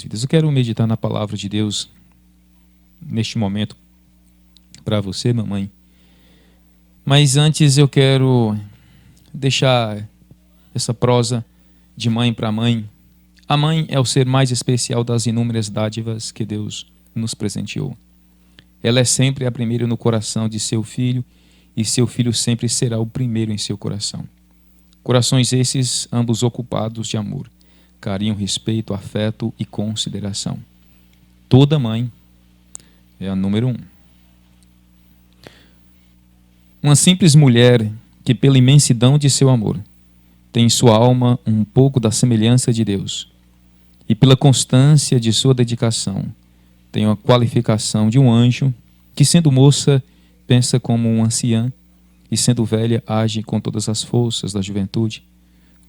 vidas. Eu quero meditar na palavra de Deus neste momento para você, mamãe. Mas antes eu quero deixar essa prosa de mãe para mãe. A mãe é o ser mais especial das inúmeras dádivas que Deus nos presenteou. Ela é sempre a primeira no coração de seu filho e seu filho sempre será o primeiro em seu coração. Corações esses ambos ocupados de amor, carinho, respeito, afeto e consideração. Toda mãe é a número 1. Uma simples mulher que, pela imensidão de seu amor, tem em sua alma um pouco da semelhança de Deus e, pela constância de sua dedicação, tem a qualificação de um anjo que, sendo moça, pensa como um anciã e, sendo velha, age com todas as forças da juventude.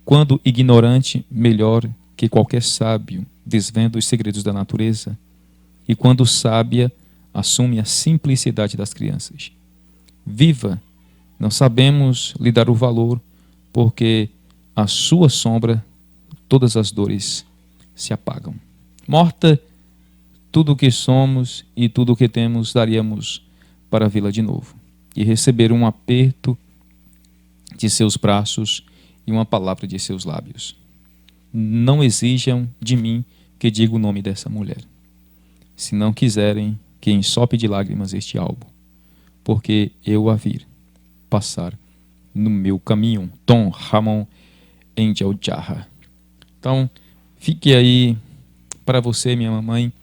Quando ignorante, melhor que qualquer sábio, desvenda os segredos da natureza, e quando sábia, assume a simplicidade das crianças. Viva, não sabemos lhe dar o valor, porque à sua sombra todas as dores se apagam. Morta, tudo o que somos e tudo o que temos daríamos para vê-la de novo e receber um aperto de seus braços e uma palavra de seus lábios. Não exijam de mim que diga o nome dessa mulher. Se não quiserem, que ensope de lágrimas este álbum, porque eu a vir passar no meu caminho. Tom Ramon Angel Jarra. Então, fique aí para você, minha mamãe,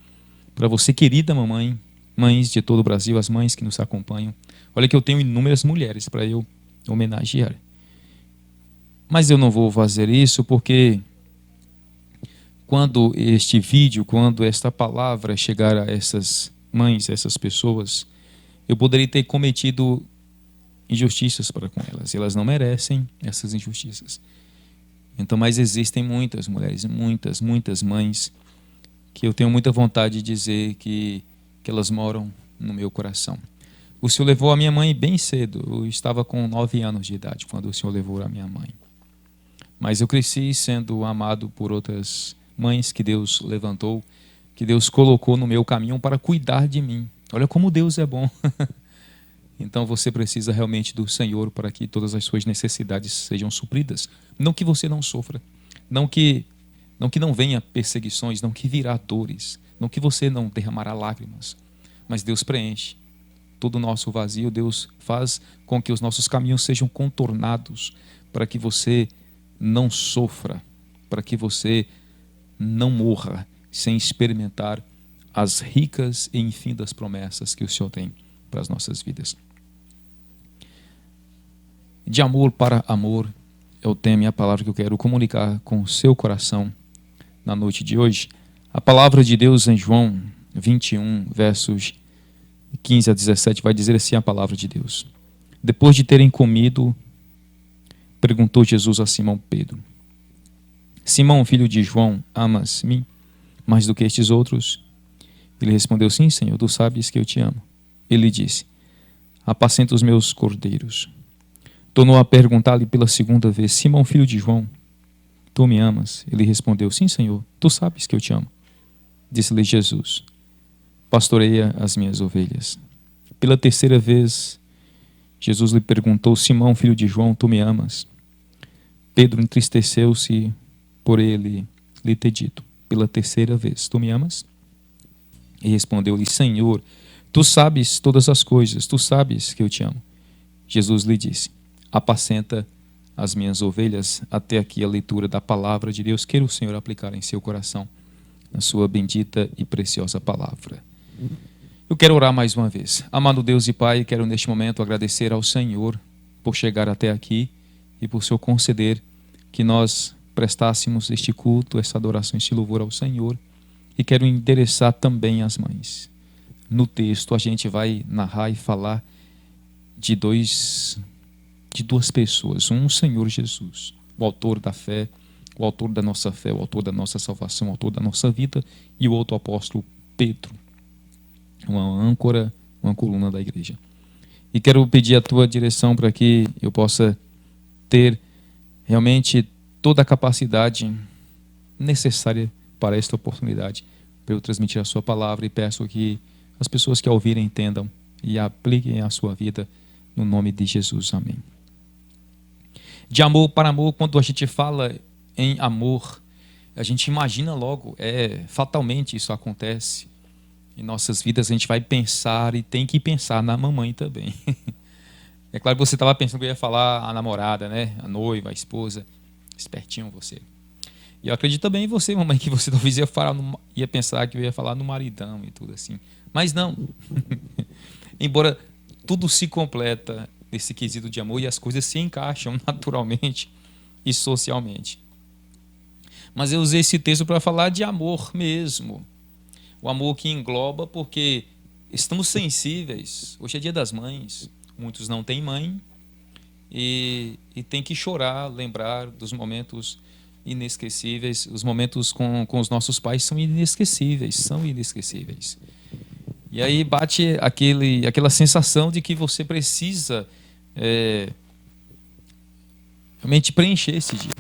para você, querida mamãe, mães de todo o Brasil, as mães que nos acompanham. Olha que eu tenho inúmeras mulheres para eu homenagear. Mas eu não vou fazer isso porque quando este vídeo, quando esta palavra chegar a essas mães, a essas pessoas, eu poderia ter cometido injustiças para com elas. Elas não merecem essas injustiças. Então, mas existem muitas mulheres, muitas mães que eu tenho muita vontade de dizer que elas moram no meu coração. O Senhor levou a minha mãe bem cedo. Eu estava com 9 anos de idade quando o Senhor levou a minha mãe. Mas eu cresci sendo amado por outras mães que Deus levantou, que Deus colocou no meu caminho para cuidar de mim. Olha como Deus é bom. Então você precisa realmente do Senhor para que todas as suas necessidades sejam supridas. Não que você não sofra, não que não venha perseguições, não que virá dores, não que você não derramará lágrimas, mas Deus preenche todo o nosso vazio. Deus faz com que os nossos caminhos sejam contornados para que você não sofra, para que você não morra sem experimentar as ricas e infindas promessas que o Senhor tem para as nossas vidas. De amor para amor é o tema e a palavra que eu quero comunicar com o seu coração na noite de hoje. A palavra de Deus em João 21, versos 15 a 17, vai dizer assim a palavra de Deus. Depois de terem comido, perguntou Jesus a Simão Pedro: Simão, filho de João, amas-me mais do que estes outros? Ele respondeu: sim, Senhor, tu sabes que eu te amo. Ele disse: apacenta os meus cordeiros. Tornou a perguntar-lhe pela segunda vez: Simão, filho de João, tu me amas? Ele respondeu: sim, Senhor, tu sabes que eu te amo. Disse-lhe Jesus: pastoreia as minhas ovelhas. Pela terceira vez, Jesus lhe perguntou: Simão, filho de João, tu me amas? Pedro entristeceu-se por ele lhe ter dito pela terceira vez: tu me amas? E respondeu-lhe: Senhor, tu sabes todas as coisas, tu sabes que eu te amo. Jesus lhe disse: apacenta as minhas ovelhas. Até aqui a leitura da palavra de Deus. Queira o Senhor aplicar em seu coração a sua bendita e preciosa palavra. Eu quero orar mais uma vez. Amado Deus e Pai, quero neste momento agradecer ao Senhor por chegar até aqui e por Senhor conceder que nós prestássemos este culto, essa adoração, este louvor ao Senhor. E quero endereçar também as mães. No texto a gente vai narrar e falar de duas pessoas. Um, o Senhor Jesus, o autor da fé, o autor da nossa fé, o autor da nossa salvação, o autor da nossa vida. E o outro apóstolo, Pedro, uma âncora, uma coluna da igreja. E quero pedir a tua direção para que eu possa ter realmente toda a capacidade necessária para esta oportunidade, para eu transmitir a sua palavra, e peço que as pessoas que a ouvirem entendam e apliquem a sua vida no nome de Jesus. Amém. De amor para amor, quando a gente fala em amor, a gente imagina logo, fatalmente isso acontece. Em nossas vidas a gente vai pensar e tem que pensar na mamãe também. É claro que você estava pensando que eu ia falar a namorada, né? A noiva, a esposa. Espertinho você. E eu acredito também em você, mamãe, que você talvez ia pensar que eu ia falar no maridão e tudo assim. Mas não. Embora tudo se completa nesse quesito de amor e as coisas se encaixam naturalmente e socialmente. Mas eu usei esse texto para falar de amor mesmo. O amor que engloba, porque estamos sensíveis. Hoje é Dia das Mães. Muitos não têm mãe e tem que chorar, lembrar dos momentos inesquecíveis. Os momentos com os nossos pais são inesquecíveis, E aí bate aquela sensação de que você precisa realmente preencher esse dia.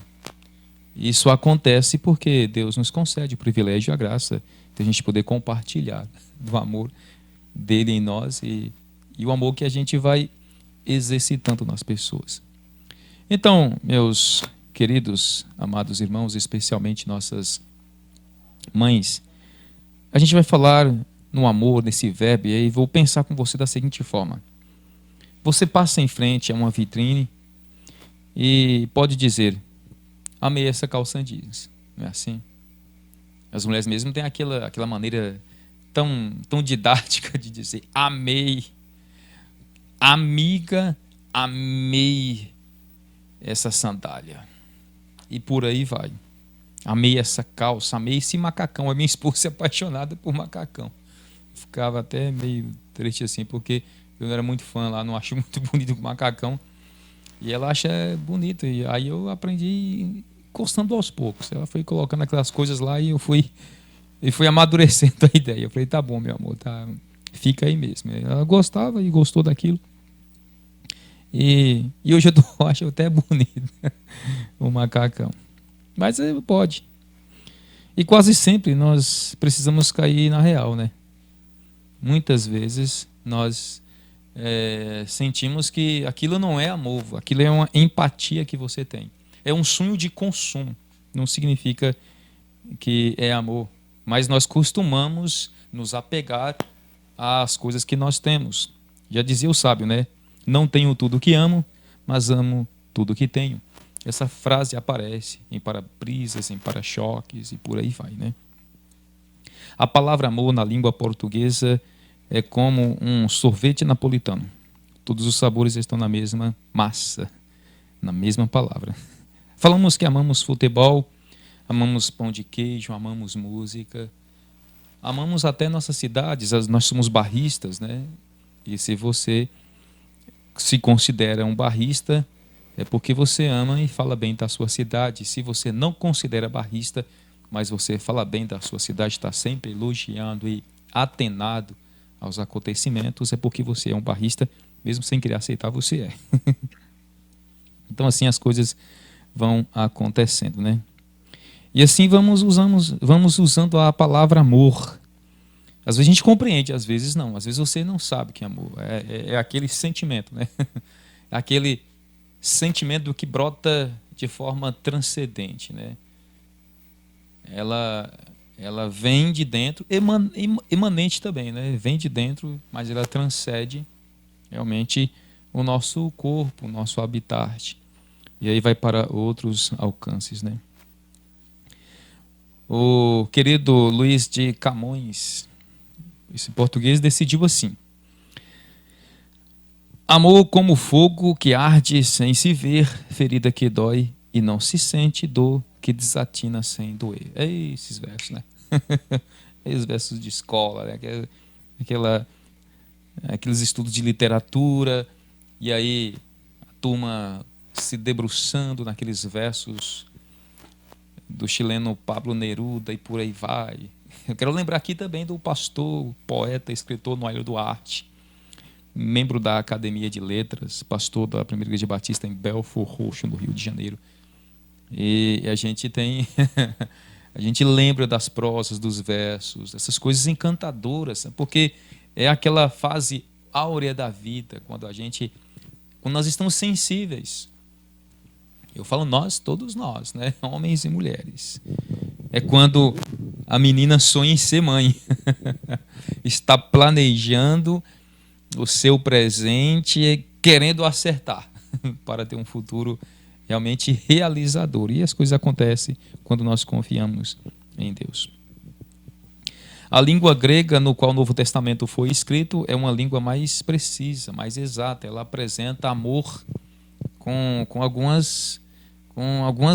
Isso acontece porque Deus nos concede o privilégio e a graça de a gente poder compartilhar do amor dele em nós e o amor que a gente vai exercitando nas pessoas. Então, meus queridos, amados irmãos, especialmente nossas mães, a gente vai falar no amor, nesse verbo, e aí vou pensar com você da seguinte forma. Você passa em frente a uma vitrine e pode dizer: amei essa calça jeans. Não é assim? As mulheres mesmo têm aquela maneira tão didática de dizer: amei. Amiga, amei essa sandália. E por aí vai. Amei essa calça, amei esse macacão. A minha esposa é apaixonada por macacão. Ficava até meio triste assim, porque eu não era muito fã lá, não acho muito bonito o macacão. E ela acha bonito. E aí eu aprendi encostando aos poucos. Ela foi colocando aquelas coisas lá e eu fui amadurecendo a ideia. Eu falei: tá bom, meu amor, tá, fica aí mesmo. Ela gostava e gostou daquilo. E hoje eu acho até bonito o macacão. Mas pode. E quase sempre nós precisamos cair na real, né? Muitas vezes nós sentimos que aquilo não é amor, aquilo é uma empatia que você tem. É um sonho de consumo. Não significa que é amor. Mas nós costumamos nos apegar às coisas que nós temos. Já dizia o sábio, né? Não tenho tudo o que amo, mas amo tudo o que tenho. Essa frase aparece em para-brisas, em para-choques e por aí vai, né? A palavra amor na língua portuguesa é como um sorvete napolitano. Todos os sabores estão na mesma massa, na mesma palavra. Falamos que amamos futebol, amamos pão de queijo, amamos música, amamos até nossas cidades. Nós somos barristas, né? E se você se considera um barrista, é porque você ama e fala bem da sua cidade. Se você não considera barrista, mas você fala bem da sua cidade, está sempre elogiando e atenado aos acontecimentos, é porque você é um barrista, mesmo sem querer aceitar, você é. Então assim as coisas vão acontecendo, né? E assim vamos usando a palavra amor. Às vezes a gente compreende, às vezes não. Às vezes você não sabe que é amor. É aquele sentimento, né? Aquele sentimento que brota de forma transcendente, né? Ela vem de dentro, emanente também, né? Vem de dentro, mas ela transcende realmente o nosso corpo, o nosso habitat. E aí vai para outros alcances, né? O querido Luiz de Camões, esse português, decidiu assim: amor como fogo que arde sem se ver, ferida que dói e não se sente, dor que desatina sem doer. É esses versos, né? Esses versos de escola, né? Aqueles estudos de literatura, e aí a turma se debruçando naqueles versos do chileno Pablo Neruda e por aí vai. Eu quero lembrar aqui também do pastor, poeta, escritor Noélio Duarte, membro da Academia de Letras, pastor da Primeira Igreja Batista em Belfort Roxo, no Rio de Janeiro. E a gente tem A gente lembra das prosas, dos versos, essas coisas encantadoras, porque é aquela fase áurea da vida, quando nós estamos sensíveis. Eu falo nós, todos nós, né? Homens e mulheres. É quando a menina sonha em ser mãe. Está planejando o seu presente, querendo acertar para ter um futuro realmente realizador. E as coisas acontecem quando nós confiamos em Deus. A língua grega no qual o Novo Testamento foi escrito é uma língua mais precisa, mais exata. Ela apresenta amor com algumas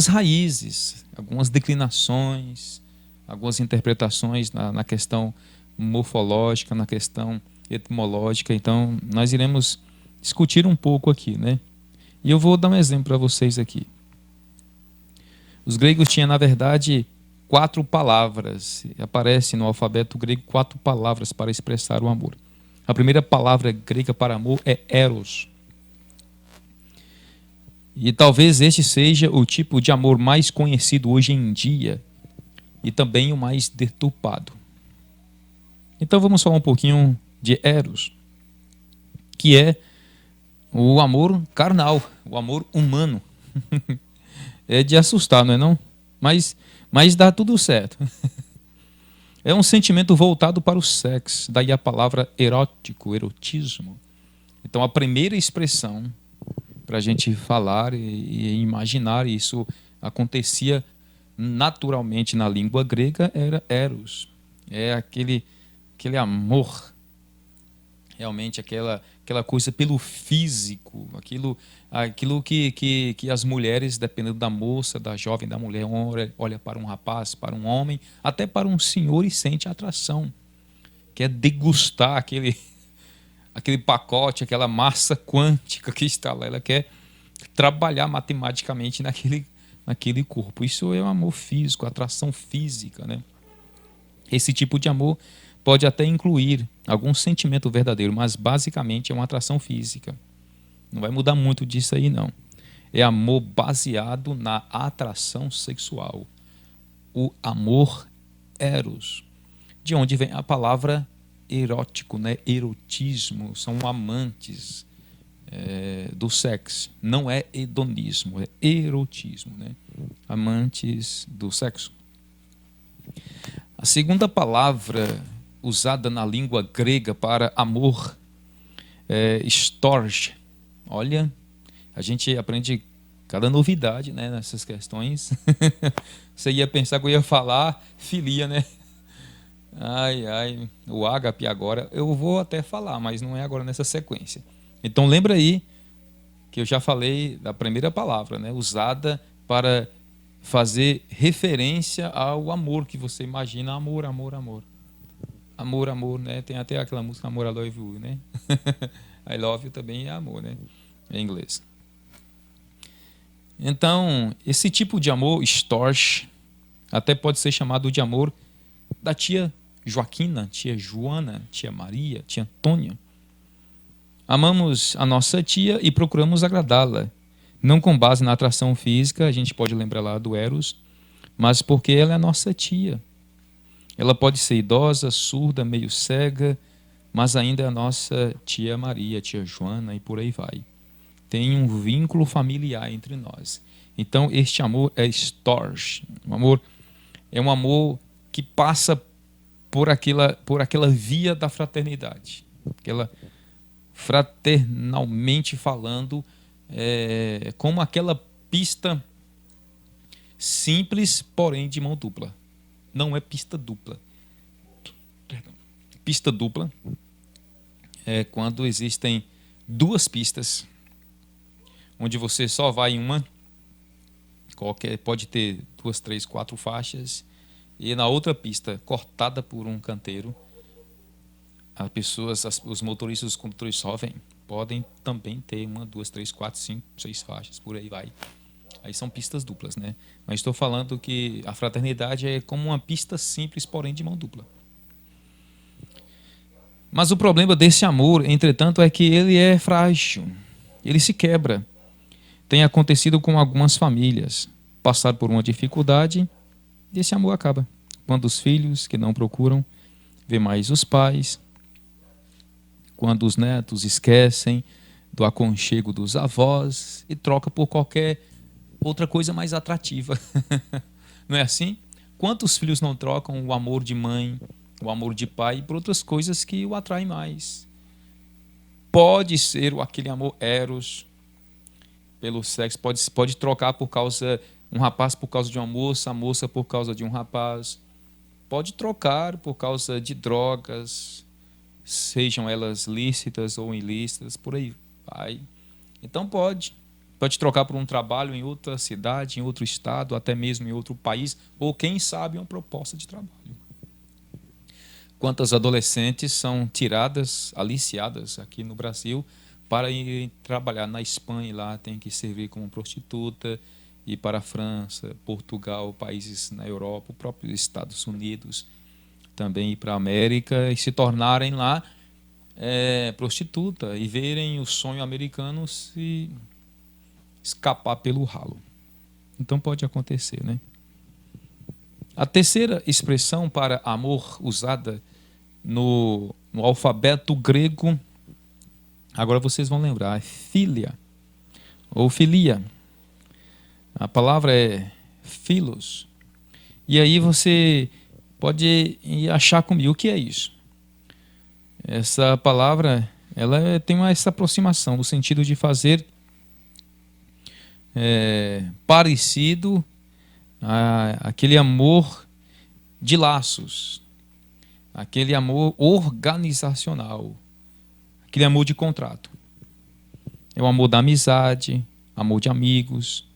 raízes, algumas declinações, algumas interpretações na questão morfológica, na questão etimológica. Então, nós iremos discutir um pouco aqui, né? E eu vou dar um exemplo para vocês aqui. Os gregos tinham, na verdade, 4 palavras. Aparece no alfabeto grego 4 palavras para expressar o amor. A primeira palavra grega para amor é eros. E talvez este seja o tipo de amor mais conhecido hoje em dia e também o mais deturpado. Então vamos falar um pouquinho de eros, que é o amor carnal, o amor humano. É de assustar, não é não? Mas dá tudo certo. É um sentimento voltado para o sexo, daí a palavra erótico, erotismo. Então a primeira expressão para a gente falar e imaginar isso acontecia naturalmente na língua grega era eros. É aquele amor, realmente aquela coisa pelo físico, aquilo que as mulheres, dependendo da moça, da jovem, da mulher, olha para um rapaz, para um homem, até para um senhor e sente atração. Quer degustar aquele pacote, aquela massa quântica que está lá. Ela quer trabalhar matematicamente naquele corpo. Isso é um amor físico, atração física, né? Esse tipo de amor pode até incluir algum sentimento verdadeiro, mas basicamente é uma atração física. Não vai mudar muito disso aí, não. É amor baseado na atração sexual. O amor eros, de onde vem a palavra erótico, né? Erotismo, são amantes do sexo. Não é hedonismo, é erotismo, né? Amantes do sexo. A segunda palavra usada na língua grega para amor é storge. Olha, a gente aprende cada novidade, né, nessas questões. Você ia pensar que eu ia falar filia, né? Ai, o ágape agora. Eu vou até falar, mas não é agora nessa sequência. Então lembra aí que eu já falei da primeira palavra, né, usada para fazer referência ao amor que você imagina. Amor, amor, amor. Amor, amor, né? Tem até aquela música Amor, I Love You, né? I Love You também é amor, né? Em inglês. Então, esse tipo de amor, storge, até pode ser chamado de amor da tia Joaquina, tia Joana, tia Maria, tia Antônia. Amamos a nossa tia e procuramos agradá-la. Não com base na atração física, a gente pode lembrar lá do eros, mas porque ela é a nossa tia. Ela pode ser idosa, surda, meio cega, mas ainda é a nossa tia Maria, tia Joana e por aí vai. Tem um vínculo familiar entre nós. Então, este amor é storge. É um amor que passa por aquela via da fraternidade. Aquela, fraternalmente falando, como aquela pista simples, porém de mão dupla. Não é pista dupla. Pista dupla é quando existem 2 pistas, onde você só vai em uma, pode ter 2, 3, 4 faixas, e na outra pista, cortada por um canteiro, os motoristas, os condutores jovens, podem também ter 1, 2, 3, 4, 5, 6 faixas, por aí vai. Aí são pistas duplas, né? Mas estou falando que a fraternidade é como uma pista simples, porém de mão dupla. Mas o problema desse amor, entretanto, é que ele é frágil. Ele se quebra. Tem acontecido com algumas famílias. Passar por uma dificuldade E esse amor acaba quando os filhos que não procuram ver mais os pais, quando os netos esquecem do aconchego dos avós e troca por qualquer outra coisa mais atrativa. Não é assim? Quantos filhos não trocam o amor de mãe, o amor de pai por outras coisas que o atraem mais? Pode ser aquele amor eros pelo sexo, pode trocar por causa um rapaz por causa de uma moça, a moça por causa de um rapaz. Pode trocar por causa de drogas, sejam elas lícitas ou ilícitas, por aí vai. Então pode trocar por um trabalho em outra cidade, em outro estado, até mesmo em outro país, ou quem sabe uma proposta de trabalho. Quantas adolescentes são tiradas, aliciadas aqui no Brasil para ir trabalhar na Espanha e lá tem que servir como prostituta, ir para a França, Portugal, países na Europa, o próprio Estados Unidos, também ir para a América e se tornarem lá prostituta e verem o sonho americano se escapar pelo ralo. Então pode acontecer, né? A terceira expressão para amor usada no alfabeto grego, agora vocês vão lembrar, é filia ou filia. A palavra é philos. E aí você pode achar comigo o que é isso. Essa palavra ela tem essa aproximação no sentido de fazer parecido aquele amor de laços, aquele amor organizacional, aquele amor de contrato. É o amor da amizade, amor de amigos.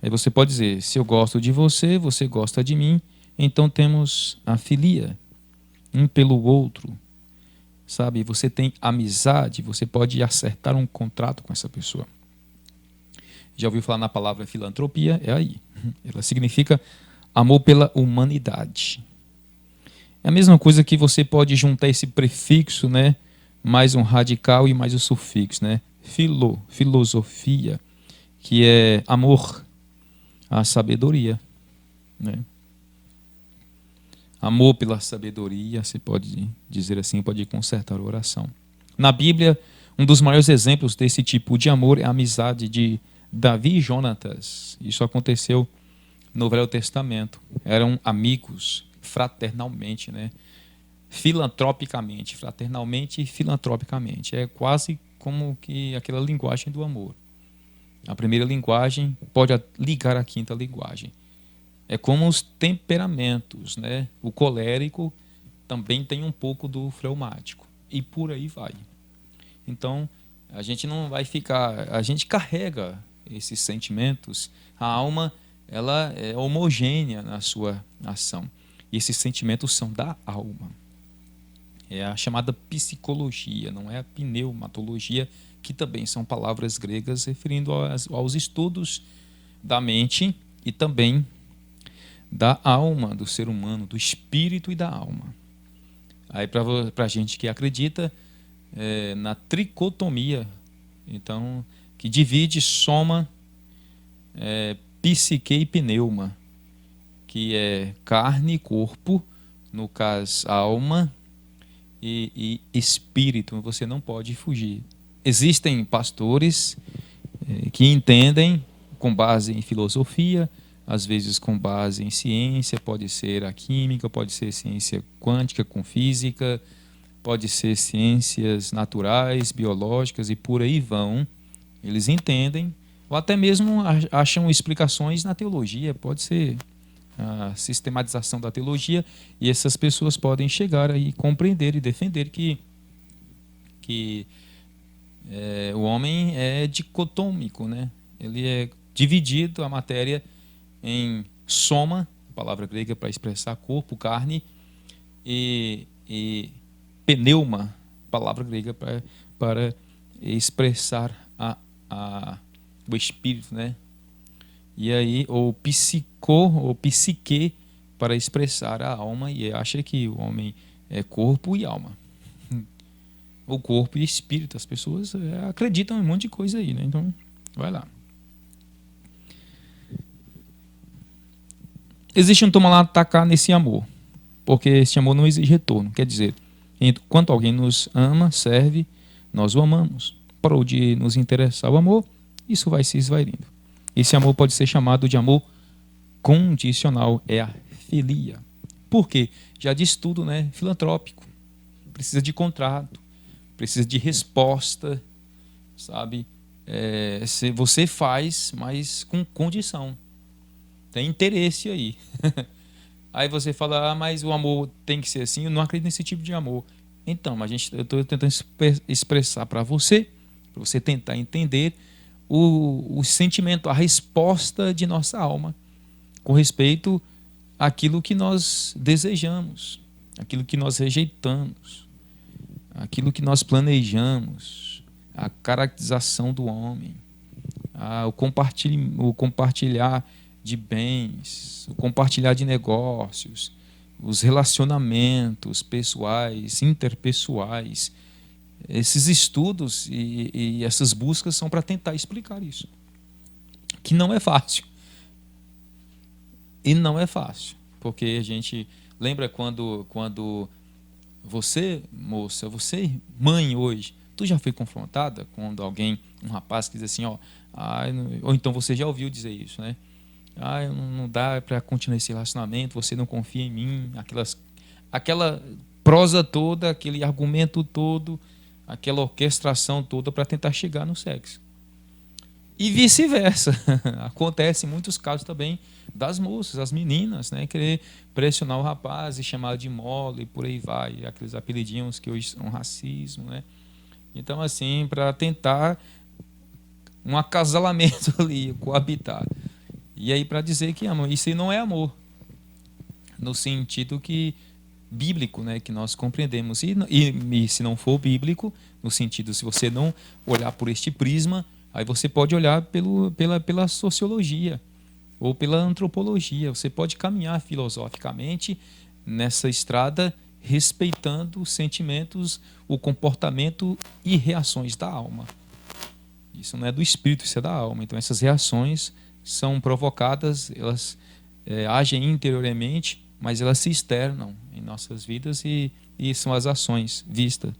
Aí você pode dizer, se eu gosto de você, você gosta de mim, então temos a filia, um pelo outro. Sabe, você tem amizade, você pode acertar um contrato com essa pessoa. Já ouviu falar na palavra filantropia? É aí. Ela significa amor pela humanidade. É a mesma coisa que você pode juntar esse prefixo, né? Mais um radical e mais o sufixo, né? Filosofia, que é amor à sabedoria, né? Amor pela sabedoria, você pode dizer assim, pode consertar a oração. Na Bíblia, um dos maiores exemplos desse tipo de amor é a amizade de Davi e Jonatas. Isso aconteceu no Velho Testamento. Eram amigos fraternalmente, né? Filantropicamente, fraternalmente e filantropicamente. É quase como que aquela linguagem do amor. A primeira linguagem pode ligar à quinta linguagem. É como os temperamentos, né? O colérico também tem um pouco do fleumático. E por aí vai. Então, a gente não vai ficar... A gente carrega esses sentimentos. A alma, ela é homogênea na sua ação. E esses sentimentos são da alma. É a chamada psicologia, não é a pneumatologia, que também são palavras gregas referindo aos estudos da mente e também da alma do ser humano, do espírito e da alma. Aí para a gente que acredita na tricotomia, então que divide, soma psique e pneuma, que é carne e corpo, no caso alma e espírito, você não pode fugir. Existem pastores que entendem com base em filosofia, às vezes com base em ciência, pode ser a química, pode ser ciência quântica com física, pode ser ciências naturais, biológicas e por aí vão. Eles entendem, ou até mesmo acham explicações na teologia, pode ser a sistematização da teologia, e essas pessoas podem chegar e compreender e defender que o homem é dicotômico, né? Ele é dividido a matéria em soma, palavra grega para expressar corpo, carne, e pneuma, palavra grega para expressar o espírito, né? E aí, ou psique, para expressar a alma, e acha que o homem é corpo e alma. O corpo e espírito. As pessoas acreditam em um monte de coisa aí, né? Então, vai lá. existe um toma lá atacar nesse amor, porque esse amor não exige retorno. Quer dizer, enquanto alguém nos ama, serve, nós o amamos. Parou de nos interessar o amor, isso vai se esvairindo. Esse amor pode ser chamado de amor condicional, é a filia. Por quê? Já diz tudo, né? Filantrópico. Precisa de contrato, precisa de resposta, sabe? Se você faz, mas com condição. Tem interesse aí. Aí você fala, mas o amor tem que ser assim. Eu não acredito nesse tipo de amor. Então, eu estou tentando expressar para você tentar entender o sentimento, a resposta de nossa alma com respeito àquilo que nós desejamos, aquilo que nós rejeitamos, aquilo que nós planejamos, a caracterização do homem, o compartilhar de bens, o compartilhar de negócios, os relacionamentos pessoais, interpessoais. Esses estudos e essas buscas são para tentar explicar isso, que não é fácil. E não é fácil, porque a gente lembra quando você, moça, você mãe hoje, tu já foi confrontada quando um rapaz que diz assim, ó, ou então você já ouviu dizer isso, né? Não dá para continuar esse relacionamento, você não confia em mim, aquela prosa toda, aquele argumento todo, aquela orquestração toda para tentar chegar no sexo. E vice-versa. Acontece em muitos casos também das moças, as meninas, né? Querer pressionar o rapaz e chamar de mole e por aí vai. Aqueles apelidinhos que hoje são racismo, né? Então, assim, para tentar um acasalamento ali, coabitar. E aí para dizer que amor, isso aí não é amor. No sentido que bíblico, né, que nós compreendemos. E se não for bíblico, no sentido, se você não olhar por este prisma, aí você pode olhar pela sociologia ou pela antropologia. Você pode caminhar filosoficamente nessa estrada respeitando os sentimentos, o comportamento e reações da alma. Isso não é do espírito, isso é da alma. Então essas reações são provocadas, elas agem interiormente, mas elas se externam em nossas vidas e são as ações vistas,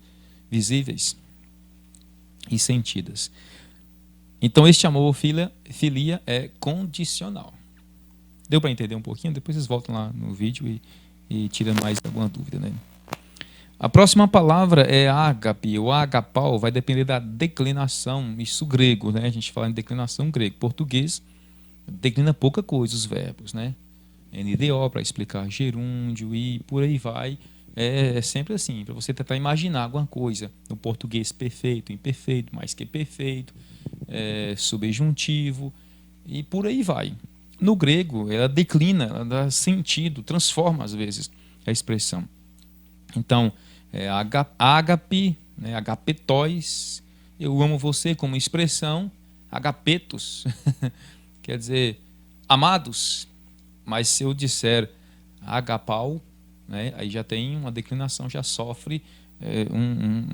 visíveis e sentidas. Então este amor, filia, é condicional. Deu para entender um pouquinho? Depois vocês voltam lá no vídeo e tiram mais alguma dúvida, né? A próxima palavra é ágape, ou agapau, vai depender da declinação, isso grego, né? A gente fala em declinação grego. Português declina pouca coisa os verbos, né? NDO para explicar gerúndio e por aí vai. É sempre assim, para você tentar imaginar alguma coisa. No português, perfeito, imperfeito, mais que perfeito, subjuntivo e por aí vai. No grego, ela declina, ela dá sentido, transforma às vezes a expressão. Então, ágape, né, agapetóis, eu amo você como expressão, agapetos, quer dizer, amados. Mas se eu disser agapau, né, aí já tem uma declinação, já sofre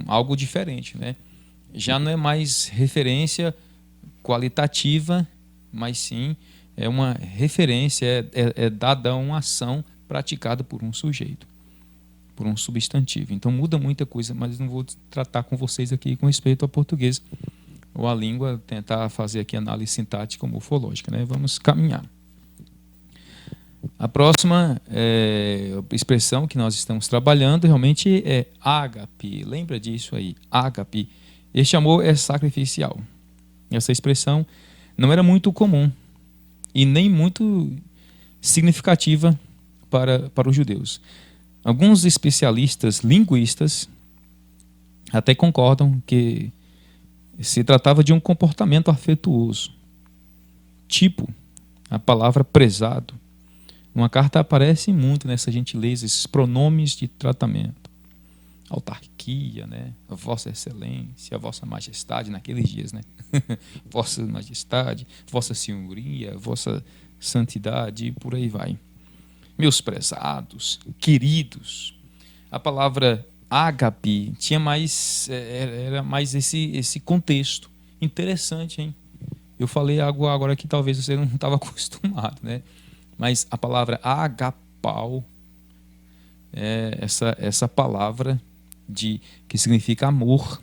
algo diferente, né? Já não é mais referência qualitativa, mas sim é uma referência, é dada a uma ação praticada por um sujeito, por um substantivo. Então muda muita coisa, mas não vou tratar com vocês aqui com respeito ao português ou à língua, tentar fazer aqui análise sintática ou morfológica, né? Vamos caminhar. A próxima expressão que nós estamos trabalhando realmente é ágape. Lembra disso aí, ágape. Este amor é sacrificial. Essa expressão não era muito comum e nem muito significativa para os judeus. Alguns especialistas linguistas até concordam que se tratava de um comportamento afetuoso. Tipo, a palavra prezado. Uma carta aparece muito nessa gentileza, esses pronomes de tratamento. Autarquia, né? Vossa Excelência, Vossa Majestade, naqueles dias, né? Vossa Majestade, Vossa Senhoria, Vossa Santidade, e por aí vai. Meus prezados, queridos. A palavra ágape tinha era mais esse contexto. Interessante, hein? Eu falei algo agora que talvez você não estava acostumado, né? Mas a palavra agapau é essa palavra que significa amor,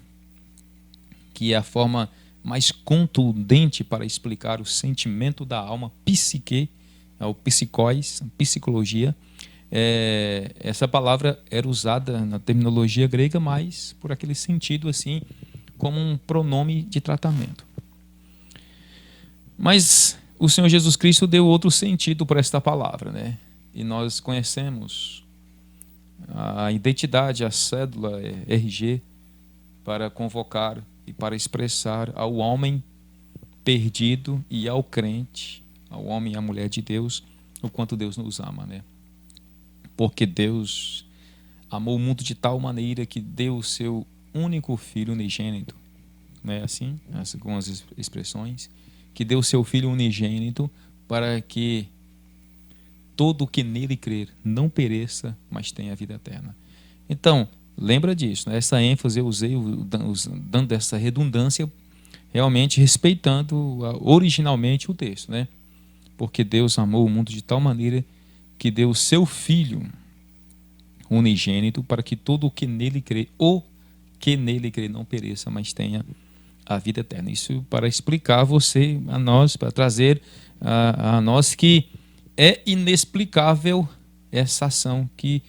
que é a forma mais contundente para explicar o sentimento da alma, psique, o psicós, a psicologia. Essa palavra era usada na terminologia grega, mas por aquele sentido assim, como um pronome de tratamento. Mas o Senhor Jesus Cristo deu outro sentido para esta palavra, né? E nós conhecemos a identidade, a cédula RG, para convocar e para expressar ao homem perdido e ao crente, ao homem e à mulher de Deus, o quanto Deus nos ama, né? Porque Deus amou o mundo de tal maneira que deu o seu único filho unigênito, não é assim? Algumas expressões, que deu o seu filho unigênito para que todo o que nele crer não pereça, mas tenha a vida eterna. Então, lembra disso, né? Essa ênfase eu usei dando essa redundância, realmente respeitando originalmente o texto, né? Porque Deus amou o mundo de tal maneira que deu o seu Filho unigênito para que todo o que nele crê, não pereça, mas tenha a vida eterna. Isso para explicar a você, a nós, para trazer a nós que é inexplicável essa ação que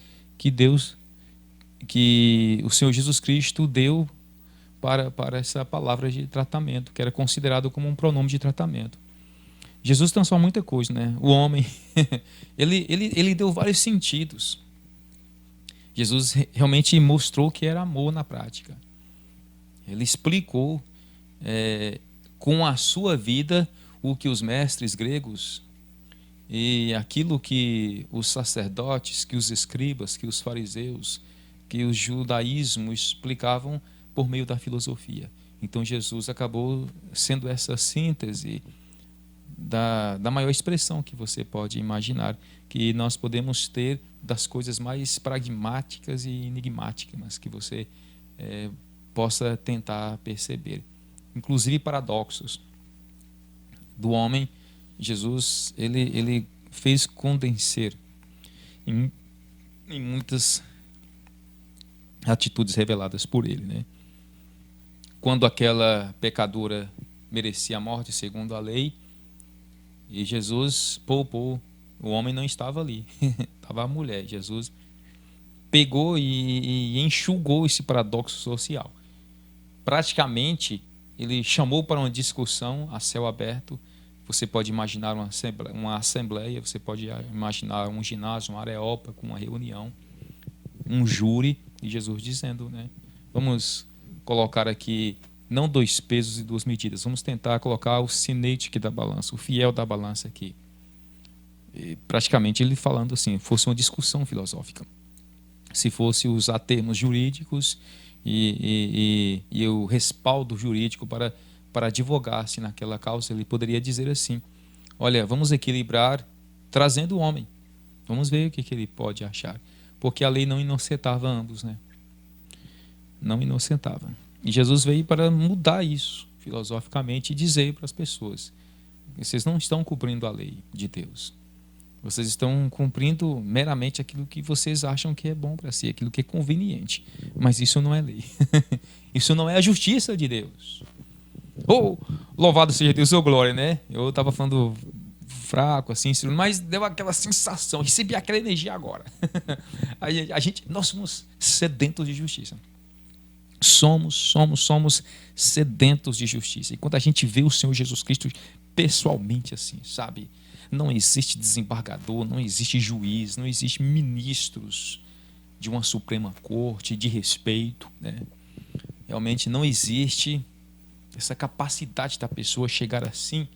Deus, que o Senhor Jesus Cristo deu para essa palavra de tratamento, que era considerado como um pronome de tratamento. Jesus transforma muita coisa, né? O homem, ele deu vários sentidos. Jesus realmente mostrou que era amor na prática. Ele explicou com a sua vida o que os mestres gregos e aquilo que os sacerdotes, que os escribas, que os fariseus, que o judaísmo explicavam por meio da filosofia. Então Jesus acabou sendo essa síntese da maior expressão que você pode imaginar, que nós podemos ter das coisas mais pragmáticas e enigmáticas que você possa tentar perceber. Inclusive paradoxos do homem, Jesus ele fez condensar em muitas atitudes reveladas por ele, né? Quando aquela pecadora merecia a morte segundo a lei, e Jesus poupou, o homem não estava ali, estava a mulher. Jesus pegou e enxugou esse paradoxo social. Praticamente, ele chamou para uma discussão a céu aberto. Você pode imaginar uma assembleia, você pode imaginar um ginásio, um areópago, uma reunião, um júri, e Jesus dizendo, né? Vamos colocar aqui não 2 pesos e 2 medidas, vamos tentar colocar o sinete da balança, o fiel da balança aqui. E praticamente ele falando assim, fosse uma discussão filosófica. Se fosse usar termos jurídicos e o respaldo jurídico para advogar-se naquela causa, ele poderia dizer assim, olha, vamos equilibrar trazendo o homem, vamos ver o que ele pode achar, porque a lei não inocentava ambos, né? Não inocentava. E Jesus veio para mudar isso filosoficamente e dizer para as pessoas, vocês não estão cumprindo a lei de Deus, vocês estão cumprindo meramente aquilo que vocês acham que é bom para si, aquilo que é conveniente, mas isso não é lei. Isso não é a justiça de Deus. Louvado seja Deus, ou glória, né? Eu estava falando fraco, assim, mas deu aquela sensação, recebi aquela energia agora. Nós somos sedentos de justiça. Somos sedentos de justiça. E quando a gente vê o Senhor Jesus Cristo pessoalmente assim, sabe? Não existe desembargador, não existe juiz, não existe ministros de uma Suprema Corte de respeito, né? Realmente não existe essa capacidade da pessoa chegar assim,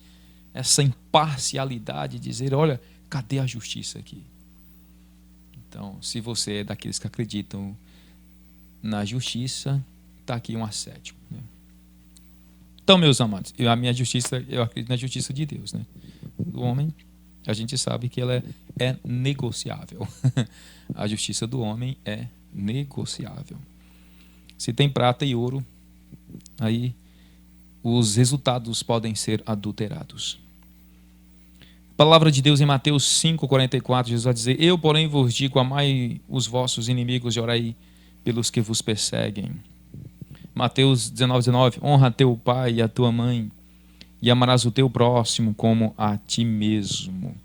essa imparcialidade, dizer, olha, cadê a justiça aqui? Então, se você é daqueles que acreditam na justiça, está aqui um assédio, né? Então, meus amados, eu acredito na justiça de Deus, né? Do homem, a gente sabe que ela é negociável. A justiça do homem é negociável. Se tem prata e ouro, aí os resultados podem ser adulterados. Palavra de Deus em Mateus 5,44, Jesus vai dizer: Eu, porém, vos digo, amai os vossos inimigos e orai pelos que vos perseguem. Mateus 19,19, honra teu pai e a tua mãe, e amarás o teu próximo como a ti mesmo.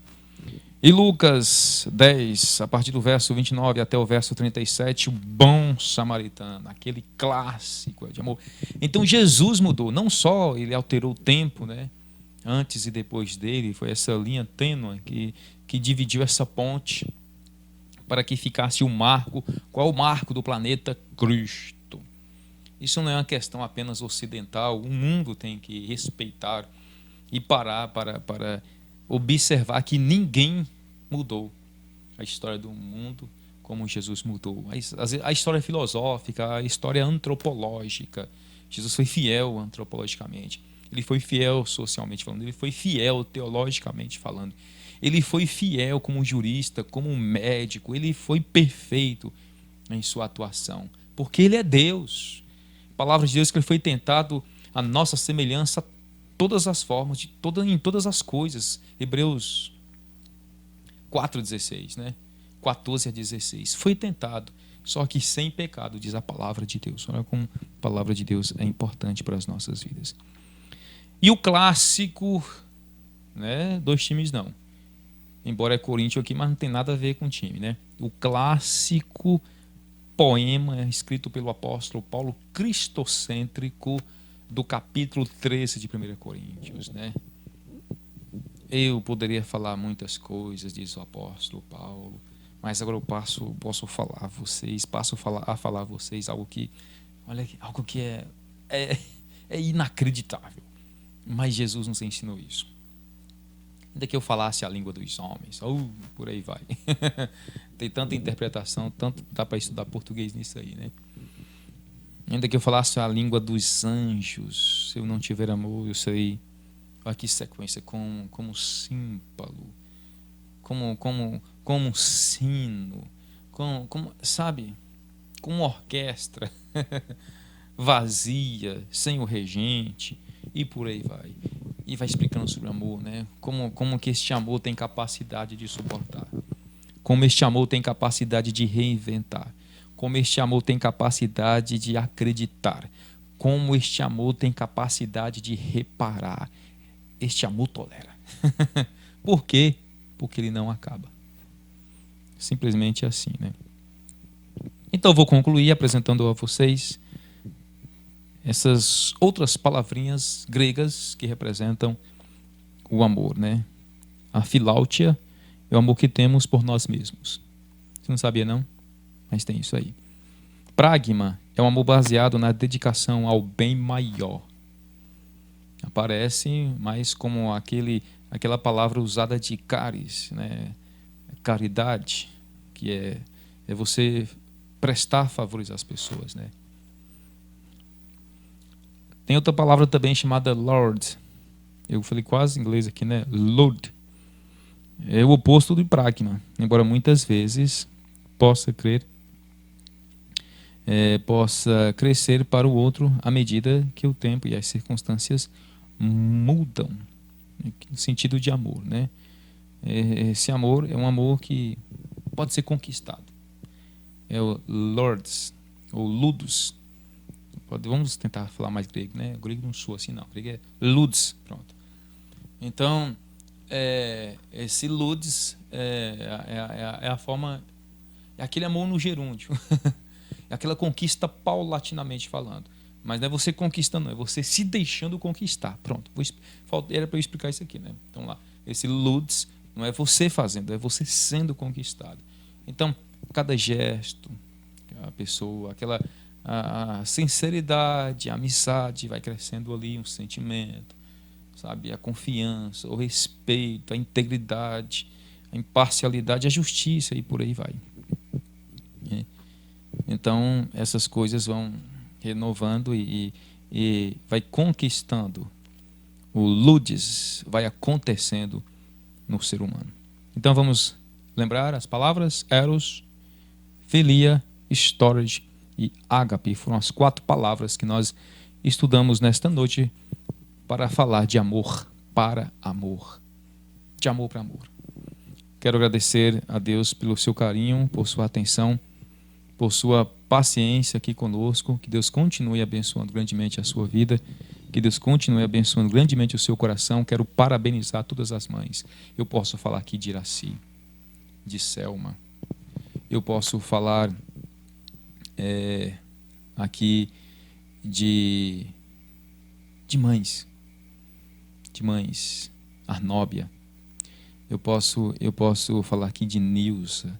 E Lucas 10, a partir do verso 29 até o verso 37, o bom samaritano, aquele clássico de amor. Então Jesus mudou, não só ele alterou o tempo, né? Antes e depois dele, foi essa linha tênue que dividiu essa ponte para que ficasse o marco. Qual é o marco do planeta? Cristo. Isso não é uma questão apenas ocidental, o mundo tem que respeitar e parar para observar que ninguém mudou a história do mundo como Jesus mudou. A história filosófica, a história antropológica. Jesus foi fiel antropologicamente. Ele foi fiel socialmente falando, ele foi fiel teologicamente falando, ele foi fiel como jurista, como médico, ele foi perfeito em sua atuação, porque ele é Deus. A palavra de Deus que ele foi tentado a nossa semelhança, todas as formas, em todas as coisas. Hebreus 4,16, né? 14 a 16. Foi tentado, só que sem pecado, diz a palavra de Deus. Olha como a palavra de Deus é importante para as nossas vidas. E o clássico, né? 2 times não. Embora é Corinthians aqui, mas não tem nada a ver com time, né? O clássico poema escrito pelo apóstolo Paulo, cristocêntrico, do capítulo 13 de 1 Coríntios, né? Eu poderia falar muitas coisas, diz o apóstolo Paulo, mas agora eu passo a falar a vocês algo que, olha, algo que é inacreditável. Mas Jesus nos ensinou isso. Ainda que eu falasse a língua dos homens, por aí vai. Tem tanta interpretação, tanto dá para estudar português nisso aí, né? Ainda que eu falasse a língua dos anjos, se eu não tiver amor, eu sei. Olha que sequência, como símbolo, como sino, sabe, como orquestra vazia, sem o regente, e por aí vai. E vai explicando sobre o amor, né? Como que este amor tem capacidade de suportar, como este amor tem capacidade de reinventar, como este amor tem capacidade de acreditar, como este amor tem capacidade de reparar. Este amor tolera. Por quê? Porque ele não acaba. Simplesmente assim, né? Então eu vou concluir apresentando a vocês essas outras palavrinhas gregas que representam o amor, né? A filáutia é o amor que temos por nós mesmos. Você não sabia, não? Mas tem isso aí. Pragma é um amor baseado na dedicação ao bem maior. Aparece mais como aquela palavra usada de caris, né? Caridade, que é você prestar favores às pessoas, né? Tem outra palavra também chamada Lord. Eu falei quase em inglês aqui, né? Lord. É o oposto do pragma, embora muitas vezes possa crescer para o outro à medida que o tempo e as circunstâncias mudam, no sentido de amor, né? Esse amor é um amor que pode ser conquistado. É o Lords, ou Ludus. Vamos tentar falar mais grego, né? O grego não soa assim, não. O grego é Ludes, pronto. Então, esse Ludes é a forma, é aquele amor no gerúndio. É aquela conquista paulatinamente falando. Mas não é você conquistando, não. É você se deixando conquistar. Pronto. Era para eu explicar isso aqui, né? Então, lá. Esse Ludes não é você fazendo, é você sendo conquistado. Então, cada gesto, a pessoa, a sinceridade, a amizade, vai crescendo ali um sentimento, sabe? A confiança, o respeito, a integridade, a imparcialidade, a justiça e por aí vai. Então, essas coisas vão renovando e vai conquistando. O Ludes vai acontecendo no ser humano. Então, vamos lembrar as palavras eros, filia, storge e ágape. Foram as 4 palavras que nós estudamos nesta noite para falar de amor para amor. de amor para amor. Quero agradecer a Deus pelo seu carinho, por sua atenção, por sua paciência aqui conosco. Que Deus continue abençoando grandemente a sua vida. Que Deus continue abençoando grandemente o seu coração. Quero parabenizar todas as mães. Eu posso falar aqui de Iraci, de Selma. Eu posso falar aqui de mães. De mães. Arnóbia. Eu posso falar aqui de Nilza.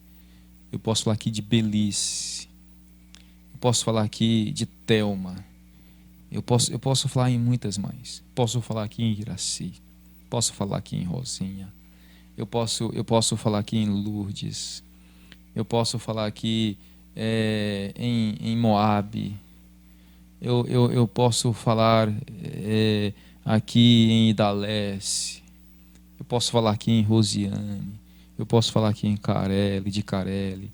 Eu posso falar aqui de Belice. Eu posso falar aqui de Thelma. Eu posso falar em muitas mães. Posso falar aqui em Iraci. Posso falar aqui em Rosinha. Eu posso falar aqui em Lourdes. Eu posso falar aqui em Moabe. Eu posso falar aqui em Idalece. Eu posso falar aqui em Rosiane. Eu posso falar aqui em Carelli.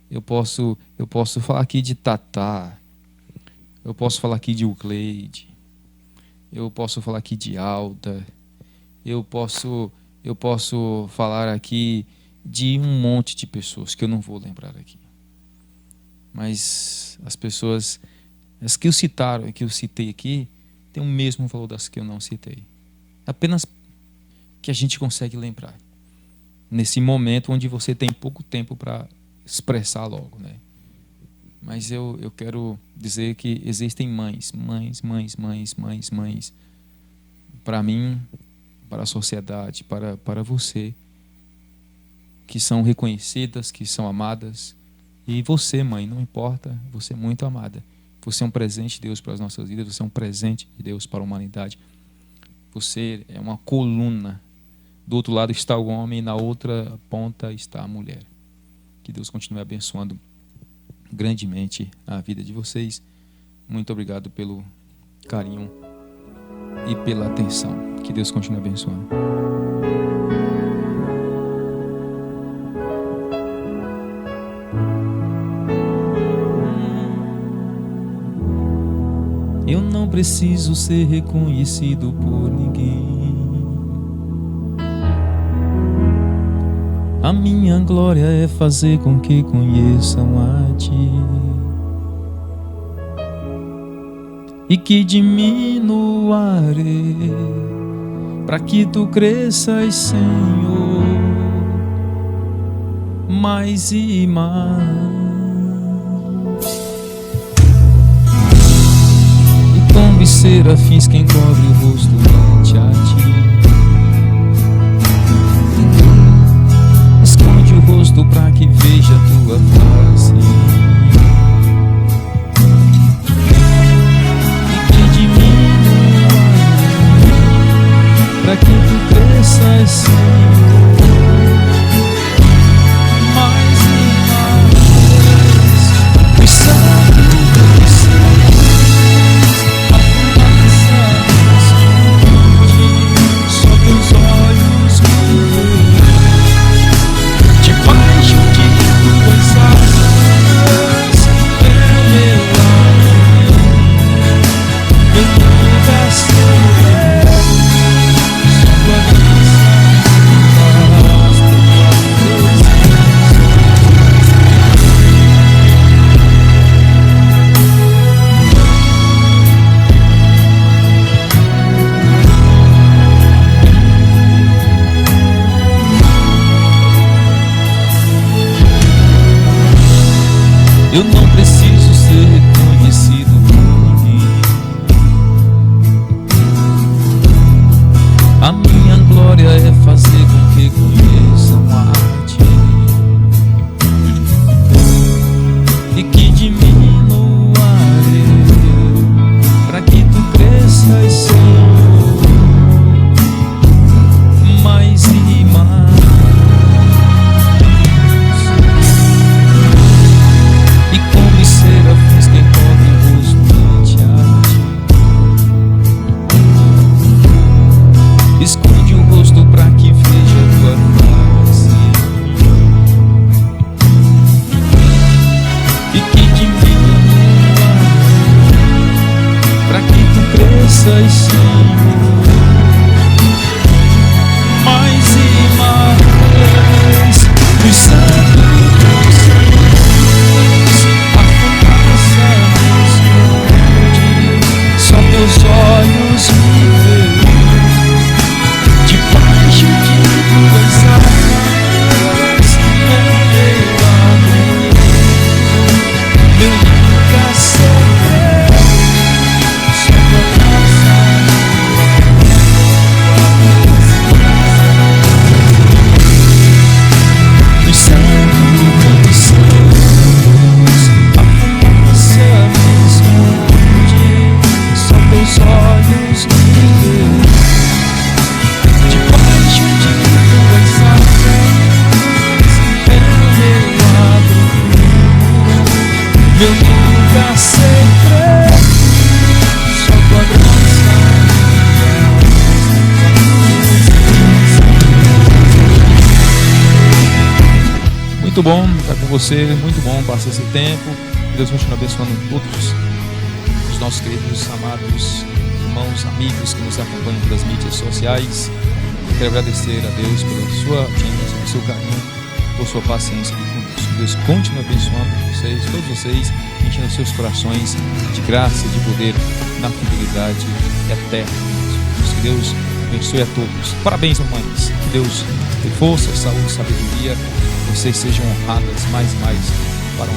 Eu posso falar aqui de Tatá. Eu posso falar aqui de Eucleide. Eu posso falar aqui de Alda. Eu posso falar aqui de um monte de pessoas que eu não vou lembrar aqui. Mas as pessoas, as que eu citei aqui, têm o mesmo valor das que eu não citei. Apenas que a gente consegue lembrar nesse momento onde você tem pouco tempo para expressar logo, né? Mas eu quero dizer que existem mães para mim, para a sociedade, para você, que são reconhecidas, que são amadas. E você, mãe, não importa, você é muito amada. Você é um presente de Deus para as nossas vidas, você é um presente de Deus para a humanidade. Você é uma coluna. Do outro lado está o homem, na outra ponta está a mulher. Que Deus continue abençoando grandemente a vida de vocês. Muito obrigado pelo carinho e pela atenção. Que Deus continue abençoando. Eu não preciso ser reconhecido por ninguém. A minha glória é fazer com que conheçam a Ti e que diminuarei para que Tu cresças, Senhor, mais e mais. E como serafins quem cobre o rosto ante a Ti, para que veja a tua face e que diminua para que tu cresças, Senhor, mais e mais. Os santos dos céus, a fumaça esconde, só teus olhos me veem. Debaixo de tuas asas é meu lar, eu nunca serei. Só tua graça basta, tua eu não preciso ser reconhecido por ninguém. A minha glória é fazer com que conheçam a Ti e que diminuarei para que Tu cresças, Senhor, mais e mais. Serafins quem cobre o rosto ante a Ti, esconde o rosto para que veja a tua face e que diminua para que Tu cresças, Senhor, mais e mais. glorificar sempre. Só tua graça. Muito bom estar com você, muito bom passar esse tempo. Deus continue abençoando todos os nossos queridos, amados irmãos, amigos que nos acompanham pelas mídias sociais. Eu quero agradecer a Deus pela sua audiência, pelo seu carinho, por sua paciência conosco. Deus continue abençoando vocês, todos vocês, enchendo seus corações de graça e de poder na fidelidade eterna. Que Deus abençoe a todos. Parabéns, mamães. Que Deus dê força, saúde e sabedoria. Vocês sejam honradas mais e mais para